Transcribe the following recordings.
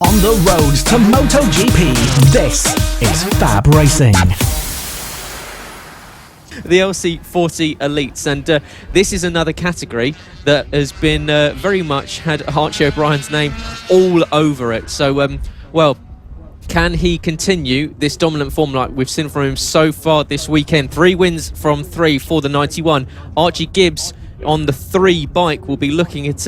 On the road to MotoGP, this is FAB-Racing. The LC40 Elites, and this is another category that has been very much had Archie O'Brien's name all over it. So, well, can he continue this dominant form like we've seen from him so far this weekend? 3 wins from 3 for the 91. Archie Gibbs on the 3 bike will be looking at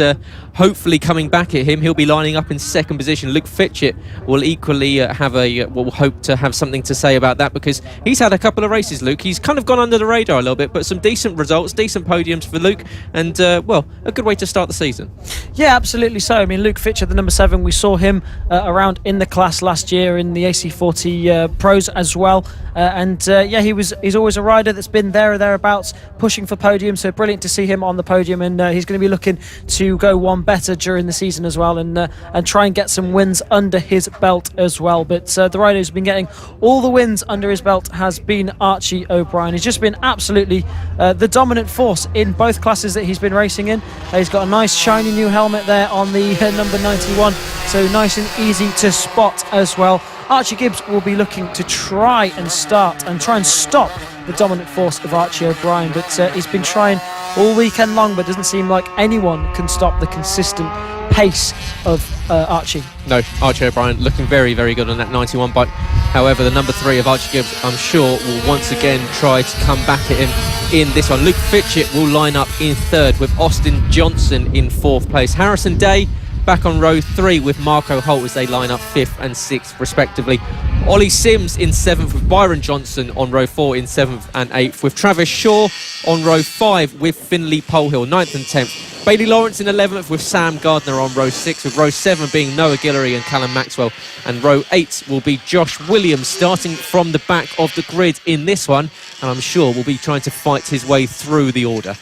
hopefully coming back at him. He'll be lining up in 2nd position. Luke Fitchett will equally will hope to have something to say about that, because he's had a couple of races, Luke. He's kind of gone under the radar a little bit, but some decent results, decent podiums for Luke, and well, a good way to start the season. Yeah, absolutely so. I mean, Luke Fitchett, the number 7, we saw him around in the class last year in the AC40 Pros as well, yeah, he's always a rider that's been there or thereabouts, pushing for podiums. So brilliant to see him on the podium, and he's going to be looking to go one better during the season as well, and try and get some wins under his belt as well. But the rider who's been getting all the wins under his belt has been Archie O'Brien. He's just been absolutely the dominant force in both classes that he's been racing in. He's got a nice shiny new helmet there on the number 91, so nice and easy to spot as well. Archie Gibbs will be looking to try and stop the dominant force of Archie O'Brien, but he's been trying all weekend long, but doesn't seem like anyone can stop the consistent pace of Archie. No, Archie O'Brien looking very, very good on that 91 bike. However, the number 3 of Archie Gibbs, I'm sure, will once again try to come back at him in this one. Luke Fitchett will line up in 3rd with Austin Johnson in 4th place. Harrison Day back on row 3 with Marco Holt as they line up 5th and 6th respectively. Ollie Sims in 7th with Byron Johnson on row 4 in 7th and 8th, with Travis Shaw on row 5 with Finley Polehill 9th and 10th. Bailey Lawrence in 11th with Sam Gardner on row 6, with row 7 being Noah Guillory and Callum Maxwell, and row 8 will be Josh Williams starting from the back of the grid in this one, and I'm sure will be trying to fight his way through the order.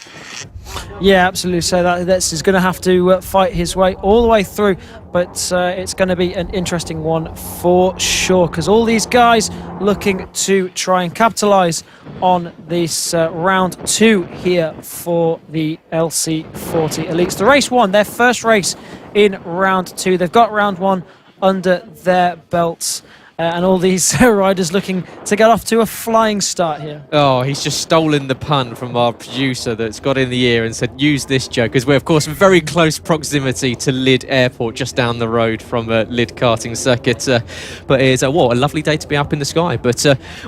Yeah, absolutely. So that's going to have to fight his way all the way through, but it's going to be an interesting one for sure, because all these guys looking to try and capitalise on this round 2 here for the LC40 Elites. The race 1, their first race in round 2. They've got round 1 under their belts. And all these riders looking to get off to a flying start here. Oh, he's just stolen the pun from our producer that's got in the ear and said, use this joke, because we're, of course, in very close proximity to Lydd Airport, just down the road from Lydd karting circuit. But it's what a lovely day to be up in the sky. But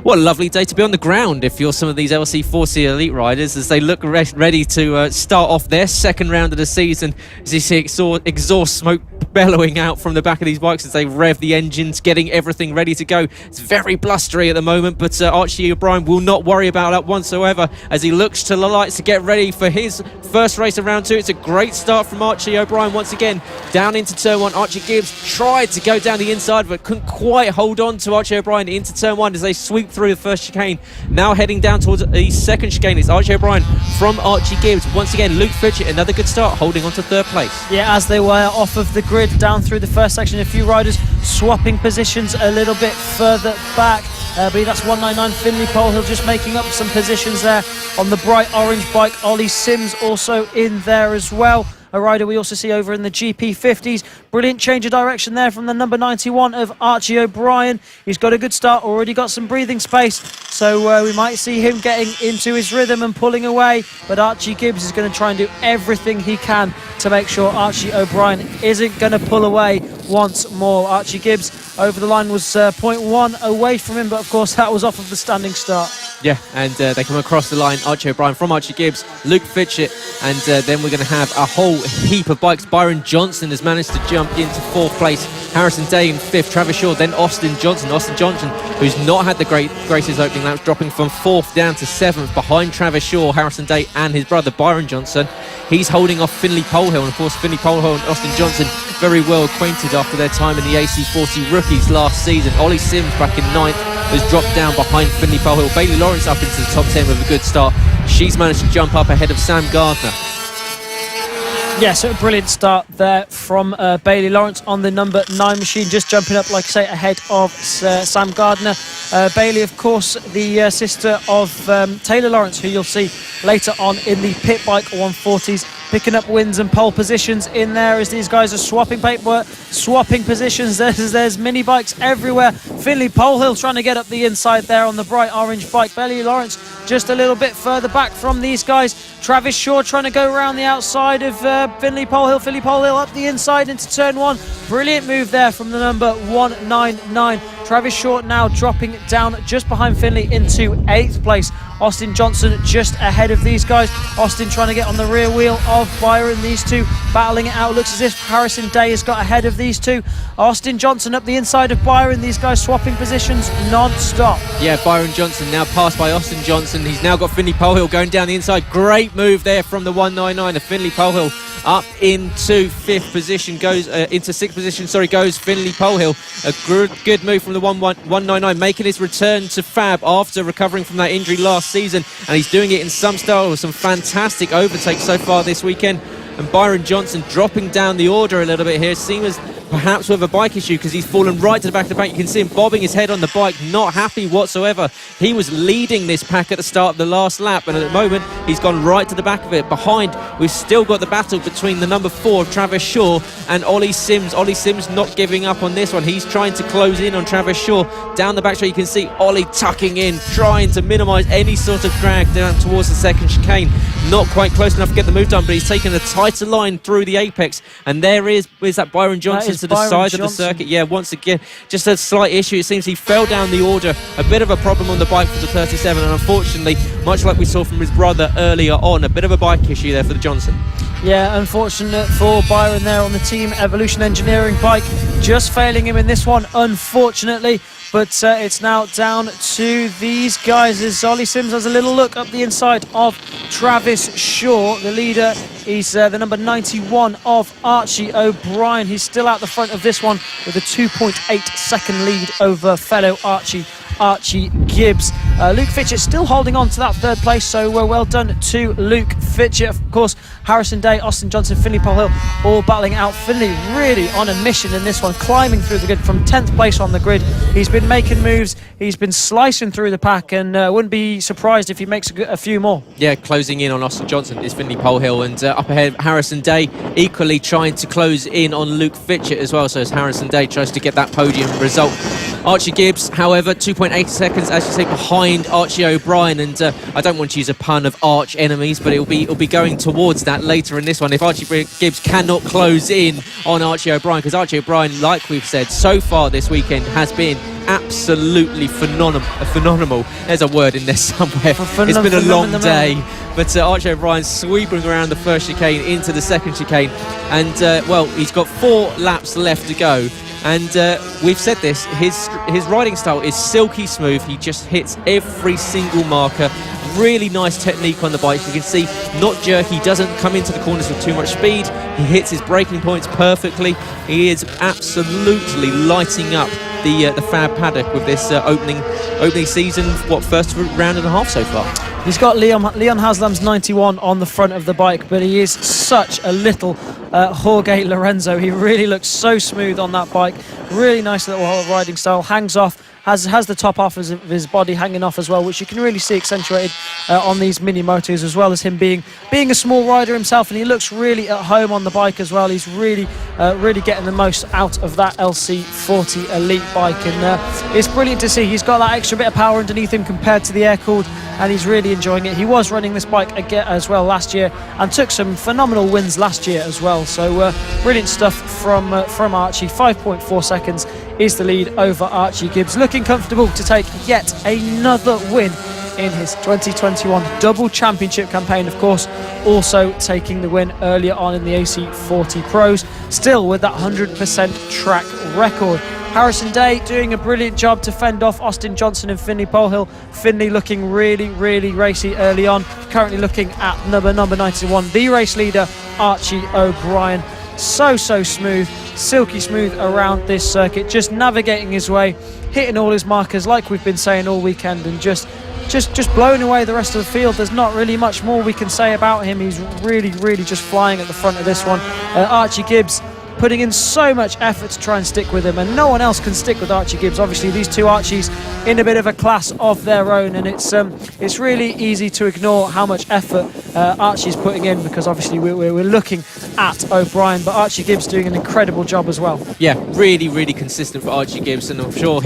what a lovely day to be on the ground if you're some of these LC40 Elite riders, as they look ready to start off their 2nd round of the season. As you see exhaust smoke bellowing out from the back of these bikes as they rev the engines, getting everything ready to go. It's very blustery at the moment, but Archie O'Brien will not worry about that whatsoever as he looks to the lights to get ready for his first race of round 2. It's a great start from Archie O'Brien once again. Down into turn 1, Archie Gibbs tried to go down the inside but couldn't quite hold on to Archie O'Brien into turn 1 as they sweep through the first chicane. Now heading down towards the 2nd chicane, it's Archie O'Brien from Archie Gibbs. Once again, Luke Fitchett, another good start, holding on to 3rd place. Yeah, as they were off of the grid down through the first section, a few riders swapping positions a little bit further back. I believe that's 199 Finley Polehill just making up some positions there on the bright orange bike. Ollie Sims also in there as well. A rider we also see over in the GP50s. Brilliant change of direction there from the number 91 of Archie O'Brien. He's got a good start, already got some breathing space, so we might see him getting into his rhythm and pulling away, but Archie Gibbs is going to try and do everything he can to make sure Archie O'Brien isn't going to pull away once more. Archie Gibbs over the line was 0.1 away from him, but of course that was off of the standing start. Yeah, and they come across the line, Archie O'Brien from Archie Gibbs, Luke Fitchett, and then we're going to have a whole heap of bikes. Byron Johnson has managed to jump into 4th place, Harrison Day in 5th, Travis Shaw, then Austin Johnson, who's not had the greatest opening laps, dropping from 4th down to 7th behind Travis Shaw, Harrison Day and his brother Byron Johnson. He's holding off Finley Polehill, and of course Finley Polehill and Austin Johnson very well acquainted after their time in the AC40 Rookies last season. Ollie Sims back in 9th has dropped down behind Finley Polehill. Bailey Lawrence up into the top 10 with a good start. She's managed to jump up ahead of Sam Gardner. Yeah, so a brilliant start there from Bailey Lawrence on the number 9 machine, just jumping up, like I say, ahead of Sam Gardner. Bailey, of course, the sister of Taylor Lawrence, who you'll see later on in the pit bike 140s. picking up wins and pole positions in there as these guys are swapping paperwork, swapping positions. There's Minibikes everywhere. Finley Polehill trying to get up the inside there on the bright orange bike. Belly Lawrence just a little bit further back from these guys. Travis Shaw trying to go around the outside of Finley Polehill. Finley Polehill up the inside into turn 1. Brilliant move there from the number 199. Travis Shaw now dropping down just behind Finley into 8th place. Austin Johnson just ahead of these guys. Austin trying to get on the rear wheel of Byron. These two battling it out. Looks as if Harrison Day has got ahead of these two. Austin Johnson up the inside of Byron. These guys swapping positions non-stop. Yeah, Byron Johnson now passed by Austin Johnson. He's now got Finley Polehill going down the inside. Great move there from the 199 of Finley Polehill. Up into 5th position goes into 6th position. Goes Finley Polehill. A good move from the 199, making his return to Fab after recovering from that injury last season, and he's doing it in some style with some fantastic overtakes so far this weekend. And Byron Johnson dropping down the order a little bit here. Seems perhaps with a bike issue because he's fallen right to the back of the pack. You can see him bobbing his head on the bike, not happy whatsoever. He was leading this pack at the start of the last lap, and at the moment he's gone right to the back of it. Behind, we've still got the battle between the number 4 of Travis Shaw and Ollie Sims. Ollie Sims not giving up on this one. He's trying to close in on Travis Shaw. Down the back straight, you can see Ollie tucking in, trying to minimise any sort of drag down towards the second chicane. Not quite close enough to get the move done, but he's taken a tighter line through the apex, and there is that Byron Johnson to the side of the circuit. Yeah, once again, just a slight issue. It seems he fell down the order. A bit of a problem on the bike for the 37, and unfortunately, much like we saw from his brother earlier on, a bit of a bike issue there for the Johnson. Yeah, unfortunate for Byron there on the Team Evolution Engineering bike. Just failing him in this one, unfortunately. But it's now down to these guys as Ollie Sims has a little look up the inside of Travis Shaw. The leader is the number 91 of Archie O'Brien. He's still out the front of this one with a 2.8 second lead over fellow Archie Gibbs. Luke Fitchett still holding on to that 3rd place, so well done to Luke Fitchett. Of course, Harrison Day, Austin Johnson, Finley Polehill all battling out. Finley really on a mission in this one, climbing through the grid from 10th place on the grid. He's been making moves, he's been slicing through the pack, and wouldn't be surprised if he makes a few more. Yeah, closing in on Austin Johnson is Finley Polehill, and up ahead Harrison Day equally trying to close in on Luke Fitchett as well, so as Harrison Day tries to get that podium result. Archie Gibbs, however, 2.8 seconds, as you say, behind Archie O'Brien, and I don't want to use a pun of arch enemies, but it'll be going towards that later in this one if Archie Gibbs cannot close in on Archie O'Brien, because Archie O'Brien, like we've said, so far this weekend has been absolutely phenomenal. There's a word in there somewhere. It's been a long day, but Archie O'Brien sweeping around the first chicane into the second chicane, and well, he's got 4 laps left to go. And we've said this, his riding style is silky smooth. He just hits every single marker. Really nice technique on the bike. You can see, not jerky, doesn't come into the corners with too much speed. He hits his braking points perfectly. He is absolutely lighting up the Fab paddock with this opening season. First round and a half so far. He's got Leon Haslam's 91 on the front of the bike, but he is such a little Jorge Lorenzo. He really looks so smooth on that bike. Really nice little riding style. Hangs off. Has the top off of his body hanging off as well, which you can really see accentuated on these Minimotos, as well as him being a small rider himself, and he looks really at home on the bike as well. He's really getting the most out of that LC40 Elite bike, and it's brilliant to see. He's got that extra bit of power underneath him compared to the air-cooled, and he's really enjoying it. He was running this bike again as well last year and took some phenomenal wins last year as well. So brilliant stuff from Archie. 5.4 seconds is the lead over Archie Gibbs, looking comfortable to take yet another win in his 2021 double championship campaign. Of course, also taking the win earlier on in the AC40 Pros, still with that 100% track record. Harrison Day doing a brilliant job to fend off Austin Johnson and Finley Polehill. Finley looking really racy early on, currently looking at number 91, the race leader Archie O'Brien. So smooth, silky smooth around this circuit, just navigating his way, hitting all his markers like we've been saying all weekend, and just blowing away the rest of the field. There's not really much more we can say about him. He's really just flying at the front of this one. Archie Gibbs putting in so much effort to try and stick with him, and no one else can stick with Archie Gibbs. Obviously, these two Archies in a bit of a class of their own, and it's really easy to ignore how much effort Archie's putting in, because obviously we're looking at O'Brien, but Archie Gibbs doing an incredible job as well. Yeah, really, really consistent for Archie Gibbs, and I'm sure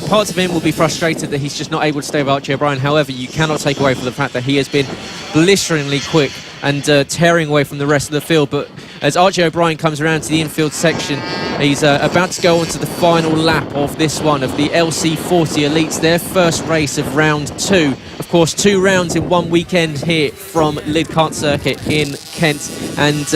parts of him will be frustrated that he's just not able to stay with Archie O'Brien. However, you cannot take away from the fact that he has been blisteringly quick and tearing away from the rest of the field. But as Archie O'Brien comes around to the infield section, he's about to go on to the final lap of this one, of the LC40 Elites, their first race of round 2. Of course, 2 rounds in one weekend here from Lydd Kart Circuit in Kent. And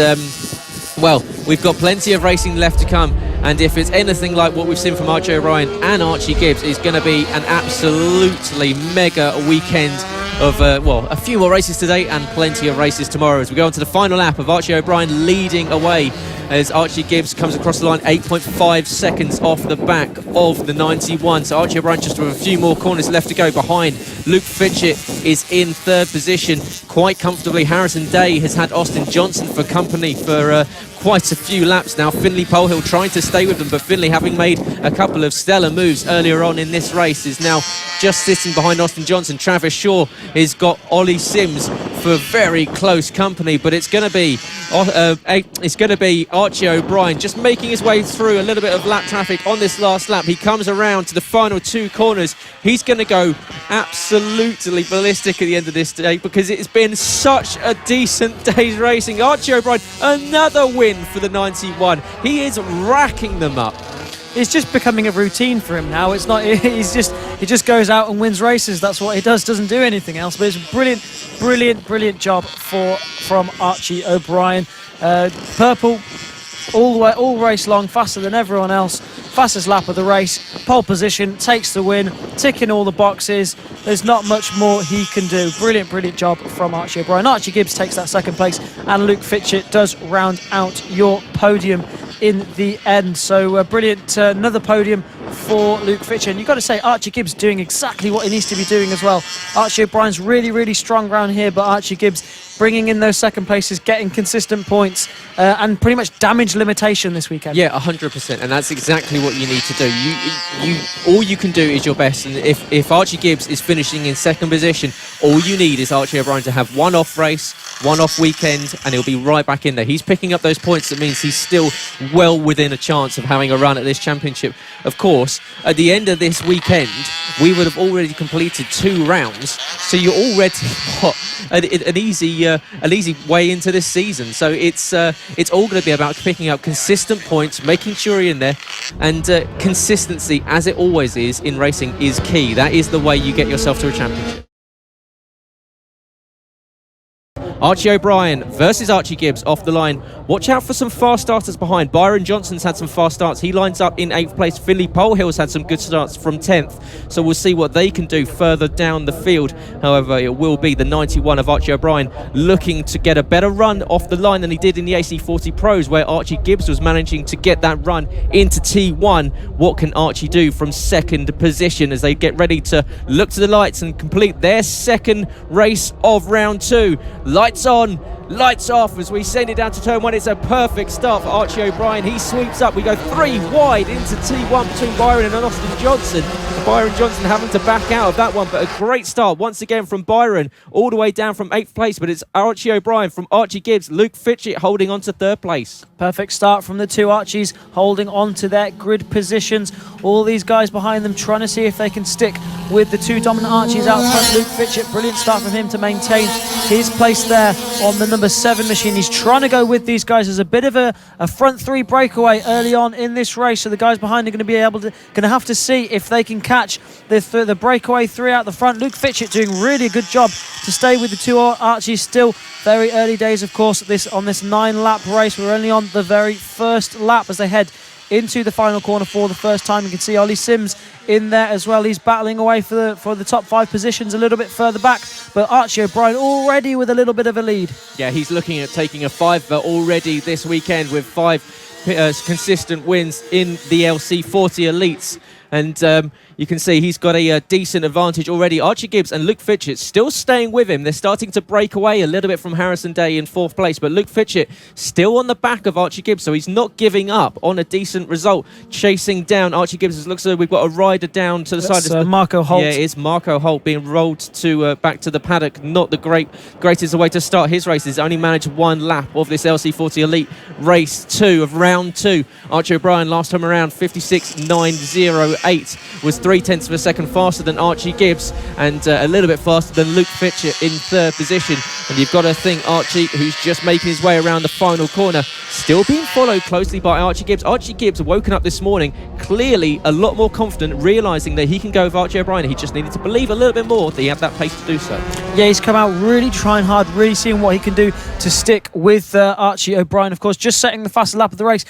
well, we've got plenty of racing left to come, and if it's anything like what we've seen from Archie O'Brien and Archie Gibbs, it's going to be an absolutely mega weekend of, a few more races today and plenty of races tomorrow, as we go on to the final lap of Archie O'Brien leading away as Archie Gibbs comes across the line 8.5 seconds off the back of the 91. So Archie O'Brien just with a few more corners left to go behind. Luke Fitchett is in 3rd position quite comfortably. Harrison Day has had Austin Johnson for company for quite a few laps now. Finley Polehill trying to stay with them, but Finley, having made a couple of stellar moves earlier on in this race, is now just sitting behind Austin Johnson. Travis Shaw has got Ollie Sims for very close company, but it's going to be Archie O'Brien just making his way through a little bit of lap traffic on this last lap. He comes around to the final 2 corners. He's going to go absolutely ballistic at the end of this day, because it's been such a decent day's racing. Archie O'Brien, another win for the 91. He is racking them up. It's just becoming a routine for him now. It's not. He just goes out and wins races. That's what he does. Doesn't do anything else. But it's brilliant job from Archie O'Brien. Purple, all race long, faster than everyone else. Fastest lap of the race. Pole position, takes the win, ticking all the boxes. There's not much more he can do. Brilliant job from Archie O'Brien. Archie Gibbs takes that 2nd place, and Luke Fitchett does round out your podium in the end. So brilliant, another podium for Luke Fitchett. And you've got to say, Archie Gibbs doing exactly what he needs to be doing as well. Archie O'Brien's really strong round here, but Archie Gibbs bringing in those 2nd places, getting consistent points, and pretty much damage limitation this weekend. Yeah, 100%, and that's exactly what you need to do. All you can do is your best, and if Archie Gibbs is finishing in 2nd position, all you need is Archie O'Brien to have one off race, one off weekend, and he'll be right back in there. He's picking up those points. That means he's still well within a chance of having a run at this championship. Of course, at the end of this weekend, we would have already completed 2 rounds, so you're already an easy way into this season. So it's all going to be about picking up consistent points, making sure you're in there, and consistency, as it always is in racing, is key. That is the way you get yourself to a championship. Archie O'Brien versus Archie Gibbs off the line. Watch out for some fast starters behind. Byron Johnson's had some fast starts. He lines up in 8th place. Finley Polehill's had some good starts from 10th. So we'll see what they can do further down the field. However, it will be the 91 of Archie O'Brien looking to get a better run off the line than he did in the AC40 Pros, where Archie Gibbs was managing to get that run into T1. What can Archie do from 2nd position as they get ready to look to the lights and complete their 2nd race of round 2? Lights on, lights off as we send it down to turn 1. It's a perfect start for Archie O'Brien. He sweeps up. We go 3 wide into T1 between Byron and Austin Johnson. Byron Johnson having to back out of that one, but a great start once again from Byron, all the way down from 8th place. But it's Archie O'Brien from Archie Gibbs. Luke Fitchett holding on to 3rd place. Perfect start from the 2 Archies, holding on to their grid positions. All these guys behind them trying to see if they can stick with the 2 dominant Archies out front. Luke Fitchett, brilliant start from him to maintain his place there on the number 7 machine. He's trying to go with these guys as a bit of a front 3 breakaway early on in this race. So the guys behind are going to have to see if they can catch the breakaway 3 out the front. Luke Fitchett doing really a good job to stay with the 2 Archies. Still very early days, of course, on this 9-lap race. We're only on the very first lap as they head into the final corner for the first time. You can see Ollie Sims in there as well. He's battling away for the top 5 positions a little bit further back, but Archie O'Brien already with a little bit of a lead. Yeah, he's looking at taking a 5 already this weekend with 5 consistent wins in the LC40 Elites. And you can see he's got a decent advantage already. Archie Gibbs and Luke Fitchett still staying with him. They're starting to break away a little bit from Harrison Day in 4th place, but Luke Fitchett still on the back of Archie Gibbs, so he's not giving up on a decent result. Chasing down Archie Gibbs. It looks like we've got a rider down to the side. Marco Holt. Yeah, it's Marco Holt being rolled to back to the paddock. Not the greatest way to start his races. Only managed 1 lap of this LC40 Elite race 2 of round 2. Archie O'Brien last time around 56.908 was 0.3 of a second faster than Archie Gibbs and a little bit faster than Luke Fitchett in 3rd position. And you've got to think Archie, who's just making his way around the final corner, still being followed closely by Archie Gibbs. Archie Gibbs woken up this morning clearly a lot more confident, realising that he can go with Archie O'Brien. He just needed to believe a little bit more that he had that pace to do so. Yeah, he's come out really trying hard, really seeing what he can do to stick with Archie O'Brien. Of course, just setting the fastest lap of the race,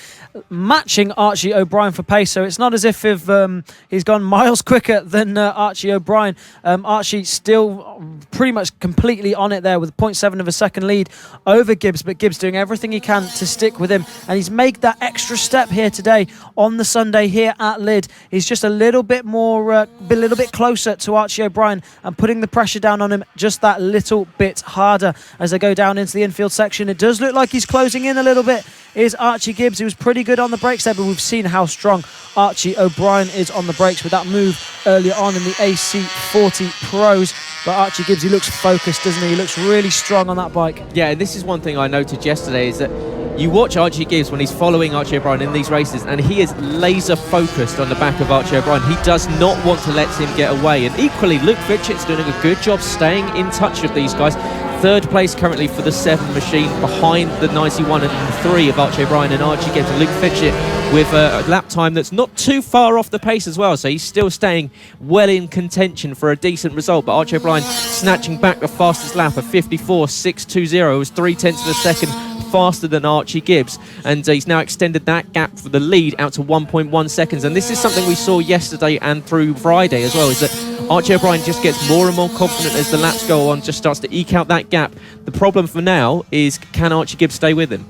matching Archie O'Brien for pace. So it's not as if he's gone miles quicker than Archie O'Brien. Archie still pretty much completely on it there with 0.7 of a second lead over Gibbs, but Gibbs doing everything he can to stick with him. And he's made that extra step here today on the Sunday here at Lydd. He's just a little bit more, a little bit closer to Archie O'Brien and putting the pressure down on him just that little bit harder as they go down into the infield section. It does look like he's closing in a little bit, is Archie Gibbs. He was pretty good on the brakes there, but we've seen how strong Archie O'Brien is on the brakes with that move earlier on in the AC40 Pros. But Archie Gibbs, he looks focused, doesn't he? He looks really strong on that bike. Yeah, and this is one thing I noted yesterday, is that you watch Archie Gibbs when he's following Archie O'Brien in these races, and he is laser focused on the back of Archie O'Brien. He does not want to let him get away. And equally, Luke Fitchett's doing a good job staying in touch with these guys. 3rd place currently for the 7 machine, behind the 91 and 3 of Archie O'Brien and Archie Gibbs. And Luke Fitchett with a lap time that's not too far off the pace as well, so he's still staying well in contention for a decent result. But Archie O'Brien snatching back the fastest lap of 54.620. It was 0.3 of a second faster than Archie Gibbs, and he's now extended that gap for the lead out to 1.1 seconds. And this is something we saw yesterday and through Friday as well, is that Archie O'Brien just gets more and more confident as the laps go on, just starts to eke out that gap. The problem for now is, can Archie Gibbs stay with him?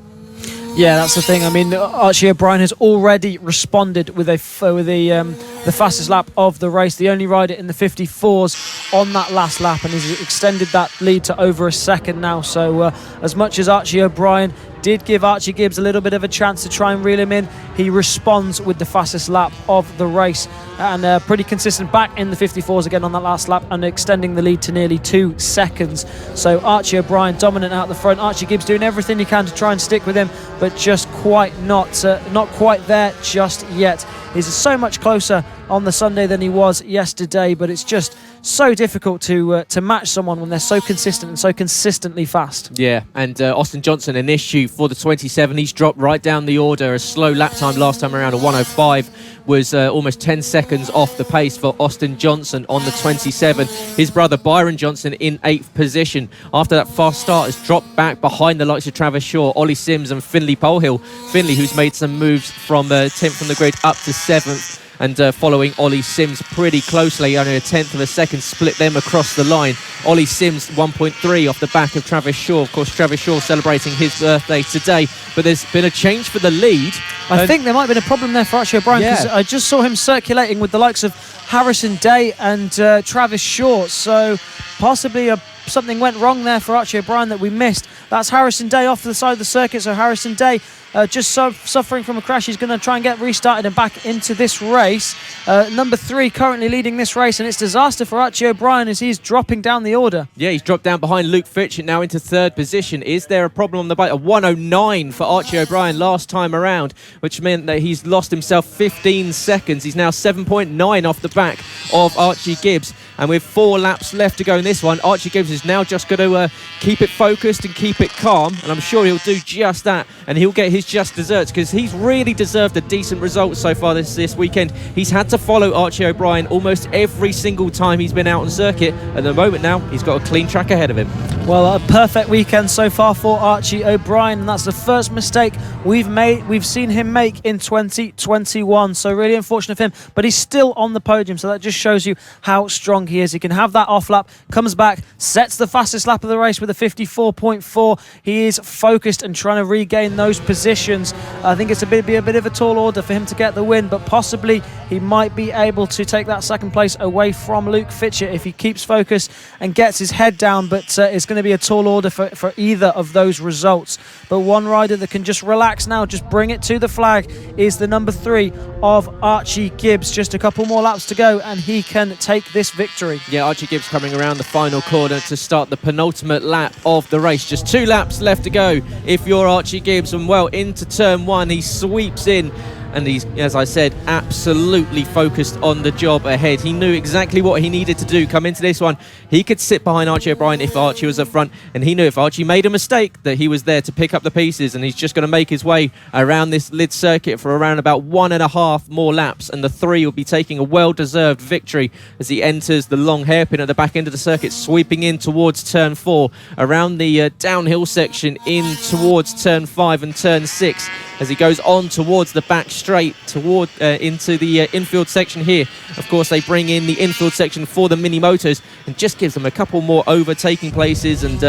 Yeah, that's the thing. I mean, Archie O'Brien has already responded with the fastest lap of the race, the only rider in the 54s on that last lap, and he's extended that lead to over a second now. So as much as Archie O'Brien did give Archie Gibbs a little bit of a chance to try and reel him in, he responds with the fastest lap of the race, and pretty consistent back in the 54s again on that last lap, and extending the lead to nearly 2 seconds. So Archie O'Brien dominant out the front. Archie Gibbs doing everything he can to try and stick with him, but just not quite there just yet. He's so much closer on the Sunday than he was yesterday, but it's just so difficult to match someone when they're so consistent and so consistently fast. Yeah, and Austin Johnson, an issue for the 27. He's dropped right down the order. A slow lap time last time around, a 1:05, was almost 10 seconds off the pace for Austin Johnson on the 27. His brother Byron Johnson in 8th position. After that fast start, has dropped back behind the likes of Travis Shaw, Ollie Sims and Finley Polehill. Finley, who's made some moves from 10th from the grid up to 7th. And following Ollie Sims pretty closely, only a 10th of a second split them across the line. Ollie Sims 1.3 off the back of Travis Shaw. Of course, Travis Shaw celebrating his birthday today, but there's been a change for the lead. I think there might have been a problem there for Archie O'Brien, because I just saw him circulating with the likes of Harrison Day and Travis Shaw, so possibly something went wrong there for Archie O'Brien that we missed. That's Harrison Day off to the side of the circuit, so Harrison Day just suffering from a crash. He's going to try and get restarted and back into this race. Number 3 currently leading this race, and it's disaster for Archie O'Brien as he's dropping down the order. Yeah, he's dropped down behind Luke Fitchett now into 3rd position. Is there a problem on the bike? A 1:09 for Archie O'Brien last time around, which meant that he's lost himself 15 seconds. He's now 7.9 off the back of Archie Gibbs, and with 4 laps left to go in this one, Archie Gibbs is now just going to keep it focused and keep it calm, and I'm sure he'll do just that, and he'll get his just desserts, because he's really deserved a decent result so far this weekend. He's had to follow Archie O'Brien almost every single time he's been out on circuit. At the moment now, he's got a clean track ahead of him. Well, a perfect weekend so far for Archie O'Brien, and that's the first mistake we've seen him make in 2021. So really unfortunate for him, but he's still on the podium, so that just shows you how strong he is. He can have that off lap, comes back, sets the fastest lap of the race with a 54.4. He is focused and trying to regain those positions. I think it's be a bit of a tall order for him to get the win, but possibly he might be able to take that second place away from Luke Fitchett if he keeps focus and gets his head down, but it's going to be a tall order for either of those results. But one rider that can just relax now, just bring it to the flag, is the number 3 of Archie Gibbs. Just a couple more laps to go and he can take this victory. Yeah, Archie Gibbs coming around the final corner to start the penultimate lap of the race. Just 2 laps left to go if you're Archie Gibbs, and well, into turn 1 he sweeps in, and he's, as I said, absolutely focused on the job ahead. He knew exactly what he needed to do come into this one. He could sit behind Archie O'Brien if Archie was up front, and he knew if Archie made a mistake that he was there to pick up the pieces, and he's just going to make his way around this Lydd circuit for around about 1.5 more laps, and the 3 will be taking a well-deserved victory as he enters the long hairpin at the back end of the circuit, sweeping in towards turn 4, around the downhill section in towards turn 5 and turn 6, as he goes on towards the back straight toward into the infield section here. Of course, they bring in the infield section for the Minimotos and just gives them a couple more overtaking places, and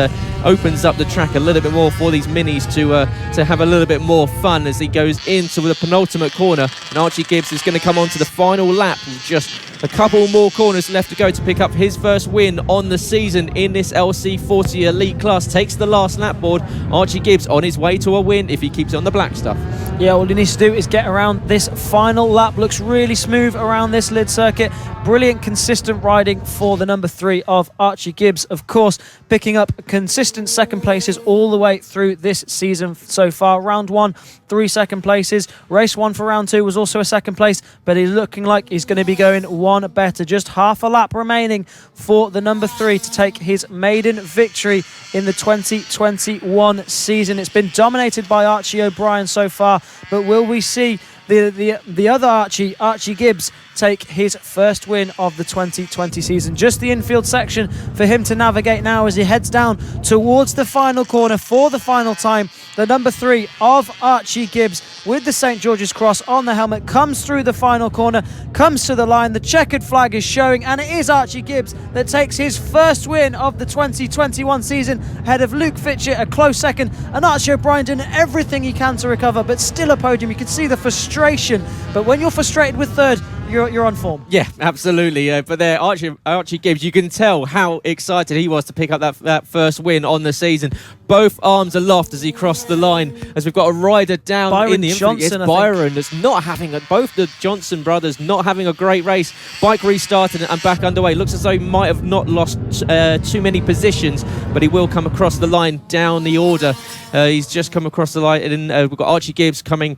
opens up the track a little bit more for these minis to have a little bit more fun as he goes into the penultimate corner. And Archie Gibbs is going to come on to the final lap with just a couple more corners left to go to pick up his first win on the season in this LC40 Elite class. Takes the last lap board. Archie Gibbs on his way to a win if he keeps it on the black stuff. Yeah, all he needs to do is get around this final lap. Looks really smooth around this Lydd circuit. Brilliant, consistent riding for the number 3 of Archie Gibbs. Of course, picking up consistent second places all the way through this season so far. Round 1, 3 second places. Race 1 for round 2 was also a second place, but he's looking like he's going to be going one better. Just half a lap remaining for the number 3 to take his maiden victory in the 2021 season. It's been dominated by Archie O'Brien so far, but will we see the other Archie Gibbs, take his first win of the 2020 season? Just the infield section for him to navigate now as he heads down towards the final corner for the final time. The number 3 of Archie Gibbs with the St. George's Cross on the helmet comes through the final corner, comes to the line, the checkered flag is showing, and it is Archie Gibbs that takes his first win of the 2021 season ahead of Luke Fitchett, a close second, and Archie O'Brien doing everything he can to recover, but still a podium. You can see the frustration, but when you're frustrated with third, you're on form. Yeah, absolutely. But there, Archie Gibbs, you can tell how excited he was to pick up that first win on the season. Both arms aloft as he crossed the line, as we've got a rider down Byron in the Johnson, it's Byron that's not having both the Johnson brothers not having a great race. Bike restarted and back underway. Looks as though he might have not lost too many positions, but he will come across the line down the order. He's just come across the line, and we've got Archie Gibbs coming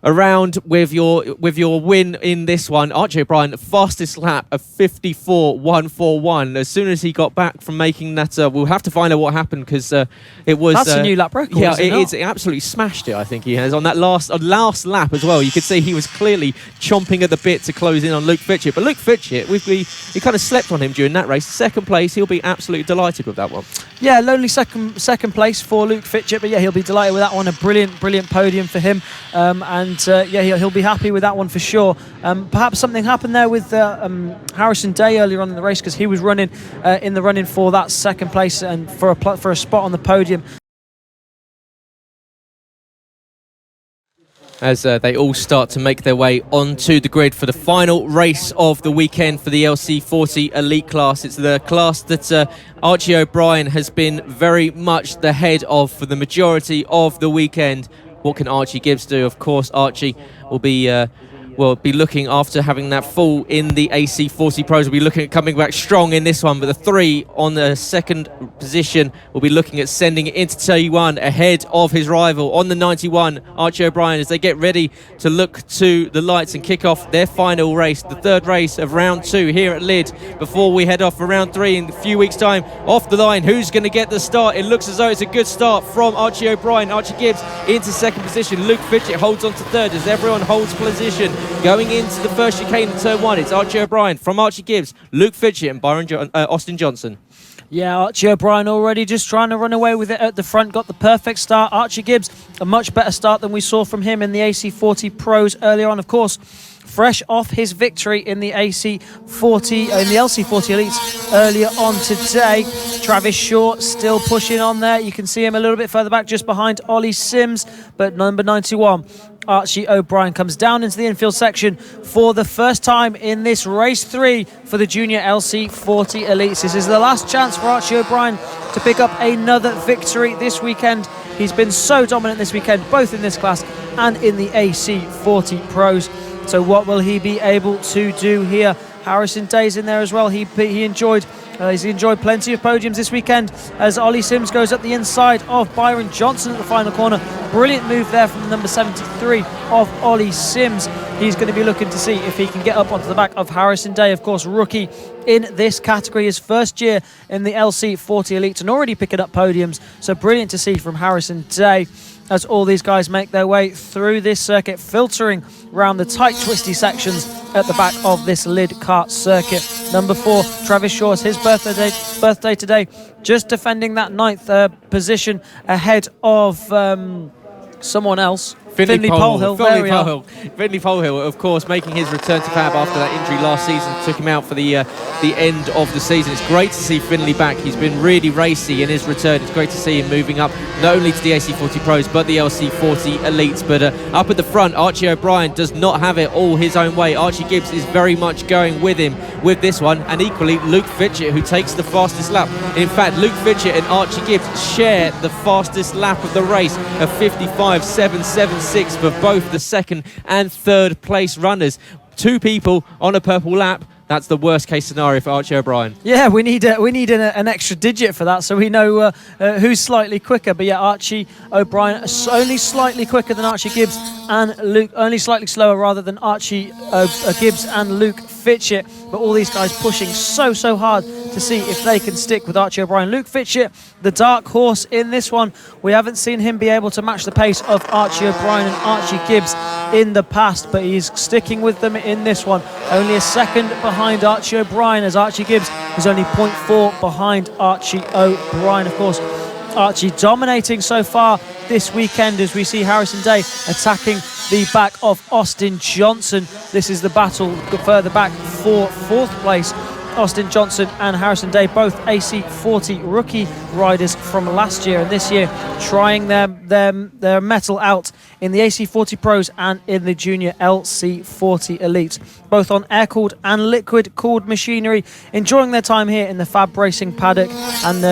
around with your win in this one. Archie O'Brien, fastest lap of 54.141. As soon as he got back from making that, we'll have to find out what happened, because it was... That's a new lap record, yeah, is it not? He absolutely smashed it, I think he has, on that last lap as well. You could see he was clearly chomping at the bit to close in on Luke Fitchett. But Luke Fitchett, we kind of slept on him during that race. Second place, he'll be absolutely delighted with that one. Yeah, lonely second place for Luke Fitchett, but yeah, he'll be delighted with that one. A brilliant podium for him, and yeah, he'll be happy with that one for sure. Perhaps something happened there with Harrison Day earlier on in the race, because he was running in the running for that second place and for a spot on the podium. As they all start to make their way onto the grid for the final race of the weekend for the LC40 Elite class. It's the class that Archie O'Brien has been very much the head of for the majority of the weekend. What can Archie Gibbs do? Of course, Archie will be looking, after having that fall in the AC40 Pros, will be looking at coming back strong in this one. But the 3 on the second position will be looking at sending it into T1 ahead of his rival on the 91, Archie O'Brien, as they get ready to look to the lights and kick off their final race, the third race of round 2 here at Lydd, before we head off for round 3 in a few weeks' time. Off the line, who's going to get the start? It looks as though it's a good start from Archie O'Brien. Archie Gibbs into second position. Luke Fitchett holds on to third as everyone holds position. Going into the first chicane in turn 1, it's Archie O'Brien from Archie Gibbs, Luke Fitchett and Austin Johnson. Yeah, Archie O'Brien already just trying to run away with it at the front, got the perfect start. Archie Gibbs, a much better start than we saw from him in the AC40 Pros earlier on. Of course, fresh off his victory in the LC40 Elite earlier on today. Travis Shaw still pushing on there. You can see him a little bit further back, just behind Ollie Sims, but number 91. Archie O'Brien comes down into the infield section for the first time in this race 3 for the Junior LC40 Elites. This is the last chance for Archie O'Brien to pick up another victory this weekend. He's been so dominant this weekend, both in this class and in the AC40 Pros. So what will he be able to do here? Harrison Day's in there as well. He's enjoyed plenty of podiums this weekend as Ollie Sims goes up the inside of Byron Johnson at the final corner. Brilliant move there from the number 73 of Ollie Sims. He's going to be looking to see if he can get up onto the back of Harrison Day, of course, rookie in this category, his first year in the LC40 Elite and already picking up podiums. So brilliant to see from Harrison Day as all these guys make their way through this circuit, filtering around the tight, twisty sections at the back of this Lydd kart circuit. Number 4, Travis Shaw, his birthday today, just defending that 9th position ahead of someone else. Finley Polehill. Finley Polehill, of course, making his return to FAB after that injury last season. Took him out for the end of the season. It's great to see Finley back. He's been really racy in his return. It's great to see him moving up, not only to the AC40 Pros, but the LC40 Elites. But up at the front, Archie O'Brien does not have it all his own way. Archie Gibbs is very much going with him with this one. And equally, Luke Fitchett, who takes the fastest lap. In fact, Luke Fitchett and Archie Gibbs share the fastest lap of the race of 55.776 for both the second and third place runners. 2 people on a purple lap. That's the worst case scenario for Archie O'Brien. Yeah, we need an extra digit for that, so we know who's slightly quicker. But yeah, Archie O'Brien only slightly quicker than Archie Gibbs and Luke, only slightly slower rather than Archie Gibbs and Luke Fitchett. But all these guys pushing so hard to see if they can stick with Archie O'Brien. Luke Fitchett, the dark horse in this one. We haven't seen him be able to match the pace of Archie O'Brien and Archie Gibbs in the past, but he's sticking with them in this one. Only a second behind Archie O'Brien, as Archie Gibbs is only 0.4 behind Archie O'Brien. Of course, Archie dominating so far this weekend as we see Harrison Day attacking the back of Austin Johnson. This is the battle further back for 4th place. Austin Johnson and Harrison Day, both AC40 rookie riders from last year and this year, trying their mettle out in the AC40 Pros and in the Junior LC40 Elite, both on air-cooled and liquid-cooled machinery, enjoying their time here in the FAB-Racing paddock and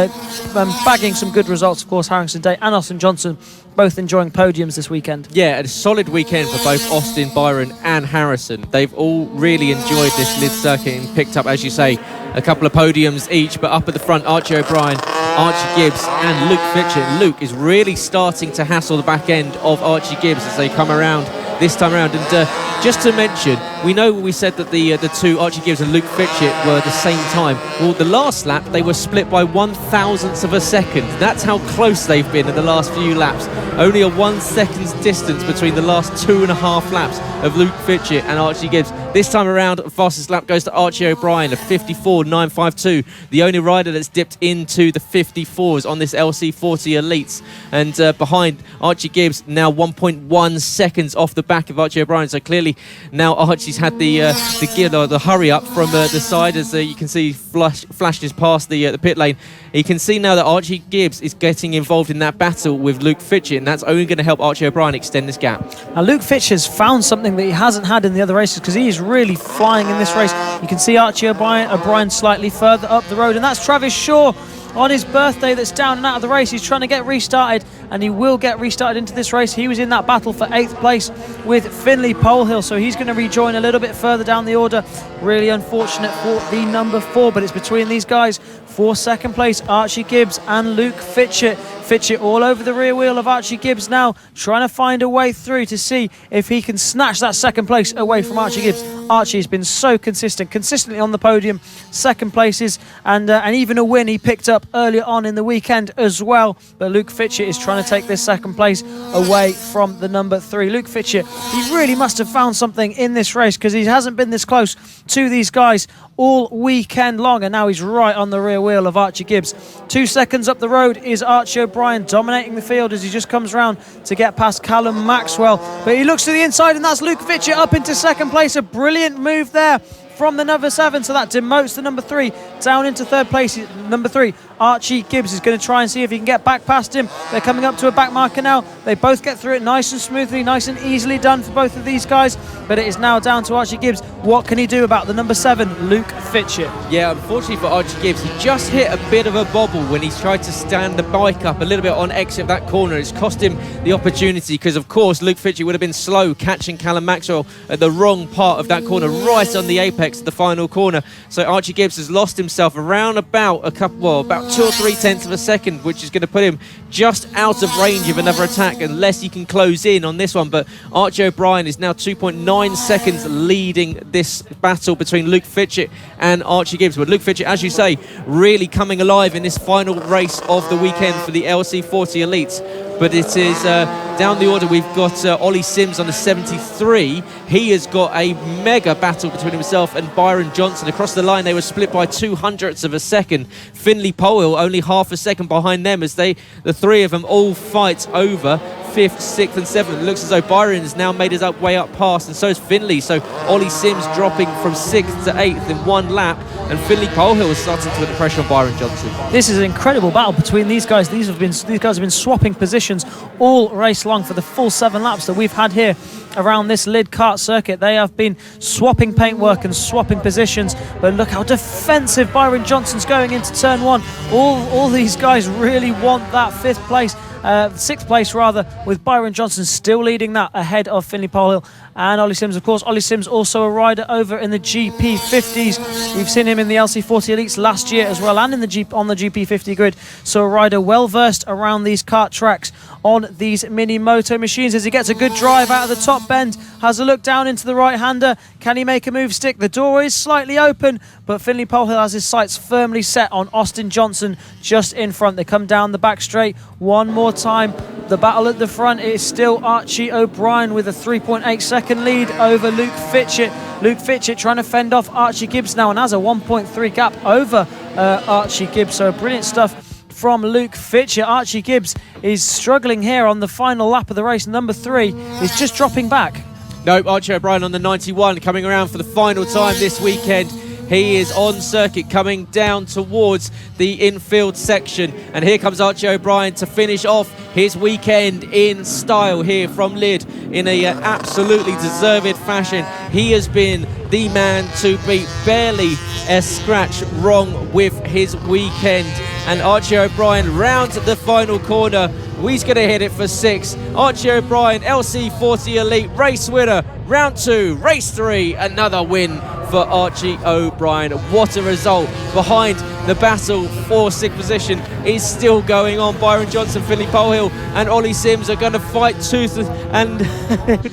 bagging some good results. Of course, Harrison Day and Austin Johnson both enjoying podiums this weekend. Yeah, a solid weekend for both Austin, Byron and Harrison. They've all really enjoyed this Lydd circuit and picked up, as you say, a couple of podiums each. But up at the front, Archie O'Brien, Archie Gibbs and Luke Fitchett. Luke is really starting to hassle the back end of Archie Gibbs as they come around this time around. And just to mention, we know we said that the 2, Archie Gibbs and Luke Fitchett, were the same time. Well, the last lap, they were split by 1/1000th of a second. That's how close they've been in the last few laps. Only a 1 second's distance between the last 2.5 laps of Luke Fitchett and Archie Gibbs. This time around, fastest lap goes to Archie O'Brien of 54.952. The only rider that's dipped into the 54s on this LC40 Elites. And behind Archie Gibbs, now 1.1 seconds off the back of Archie O'Brien. So clearly now Archie's had the hurry up from the side, as you can see flashes past the pit lane. You can see now that Archie Gibbs is getting involved in that battle with Luke Fitchett, and that's only going to help Archie O'Brien extend this gap. Now Luke Fitchett's found something that he hasn't had in the other races, because he is really flying in this race. You can see Archie O'Brien slightly further up the road, and that's Travis Shaw on his birthday that's down and out of the race. He's trying to get restarted, and he will get restarted into this race. He was in that battle for 8th place with Finley Polehill, so he's going to rejoin a little bit further down the order. Really unfortunate for the number 4, but it's between these guys for 2nd place, Archie Gibbs and Luke Fitchett. Fitchett all over the rear wheel of Archie Gibbs now, trying to find a way through to see if he can snatch that 2nd place away from Archie Gibbs. Archie has been so consistently on the podium, 2nd places, and even a win he picked up earlier on in the weekend as well. But Luke Fitchett is trying to take this 2nd place away from the number 3. Luke Fitchett, he really must have found something in this race, because he hasn't been this close to these guys all weekend long, and now he's right on the rear wheel of Archie Gibbs. 2 seconds up the road is Archie O'Brien. O'Brien dominating the field as he just comes round to get past Callum Maxwell. But he looks to the inside, and that's Luke Fitchett up into second place. A brilliant move there from the number 7, so that demotes the number 3 down into third place. Number 3, Archie Gibbs, is going to try and see if he can get back past him. They're coming up to a back marker now. They both get through it nice and smoothly, nice and easily done for both of these guys. But it is now down to Archie Gibbs. What can he do about the number 7, Luke Fitchett? Yeah, unfortunately for Archie Gibbs, he just hit a bit of a bobble when he's tried to stand the bike up a little bit on exit of that corner. It's cost him the opportunity because, of course, Luke Fitchett would have been slow catching Callum Maxwell at the wrong part of that corner, right on the apex of the final corner. So Archie Gibbs has lost himself around about about 2 or 3 tenths of a second, which is going to put him just out of range of another attack unless he can close in on this one. But Archie O'Brien is now 2.9 seconds leading this battle between Luke Fitchett and Archie Gibbs. But Luke Fitchett, as you say, really coming alive in this final race of the weekend for the LC40 Elite. But it is down the order. We've got Ollie Sims on the 73. He has got a mega battle between himself and Byron Johnson. Across the line, they were split by 0.02 of a second. Finley Powell only half a second behind them as the three of them all fight over 5th, 6th and 7th. It looks as though Byron has now made his way up past, and so is Finley. So Ollie Sims dropping from 6th to 8th in one lap, and Finley Powell is starting to put the pressure on Byron Johnson. This is an incredible battle between these guys. These guys have been swapping positions all race long for the full 7 laps that we've had here around this Lydd kart circuit. They have been swapping paintwork and swapping positions, but look how defensive Byron Johnson's going into turn 1. All these guys really want that 5th place. 6th place rather, with Byron Johnson still leading that ahead of Finley Powell and Ollie Sims. Of course, Ollie Sims also a rider over in the GP50s. We've seen him in the LC40 Elites last year as well, and on the GP50 grid. So a rider well versed around these kart tracks on these Minimoto machines. As he gets a good drive out of the top bend, has a look down into the right-hander. Can he make a move stick? The door is slightly open, but Finley Powell has his sights firmly set on Austin Johnson just in front. They come down the back straight one more time. The battle at the front is still Archie O'Brien with a 3.8 second lead over Luke Fitchett. Luke Fitchett trying to fend off Archie Gibbs now and has a 1.3 gap over Archie Gibbs. So brilliant stuff from Luke Fitchett. Archie Gibbs is struggling here on the final lap of the race. Number 3 is just dropping back. No, Archie O'Brien on the 91 coming around for the final time this weekend. He is on circuit coming down towards the infield section, and here comes Archie O'Brien to finish off his weekend in style here from Lydd in a absolutely deserved fashion. He has been the man to beat, barely a scratch wrong with his weekend. And Archie O'Brien round the final corner. He's going to hit it for 6. Archie O'Brien, LC40 Elite race winner. Round 2, race 3, another win for Archie O'Brien. What a result. Behind the battle for 6th position is still going on. Byron Johnson, Finley Powell and Ollie Sims are going to fight tooth and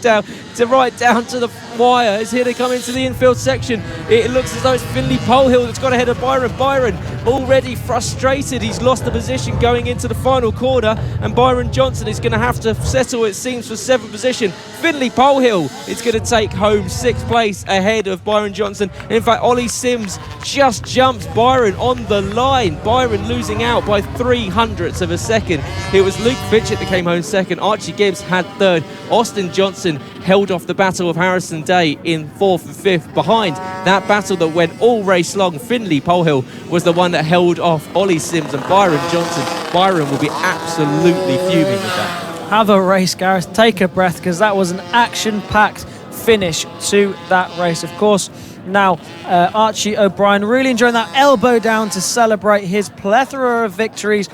down to right down to the wire as here they come into the infield section. It looks as though it's Finley Powell that's got ahead of Byron. Byron already frustrated. He's lost the position going into the final corner, and Byron Johnson is going to have to settle, it seems, for 7th position. Finley Powell is going to take home 6th place ahead of Byron Johnson. In fact, Ollie Sims just jumps Byron on the line. Byron losing out by 0.03 of a second. It was Luke Fitchett that came home 2nd. Archie Gibbs had 3rd. Austin Johnson held off the Battle of Harrison Day in 4th and 5th. Behind that battle that went all race long, Finley Powell was the one that held off Ollie Sims and Byron Johnson. Byron will be absolutely fuming with that. Have a race, Gareth. Take a breath, because that was an action-packed finish to that race. Of course, now Archie O'Brien really enjoying that elbow down to celebrate his plethora of victories.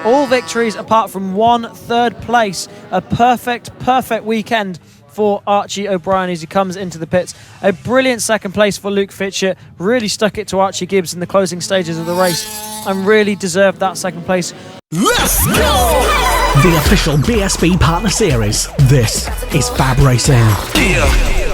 All victories apart from 1 3rd place. A perfect weekend for Archie O'Brien as he comes into the pits. A brilliant 2nd place for Luke Fitchett. Really stuck it to Archie Gibbs in the closing stages of the race and really deserved that 2nd place. Let's go! The official BSB Partner Series. This is FAB-Racing. Yeah.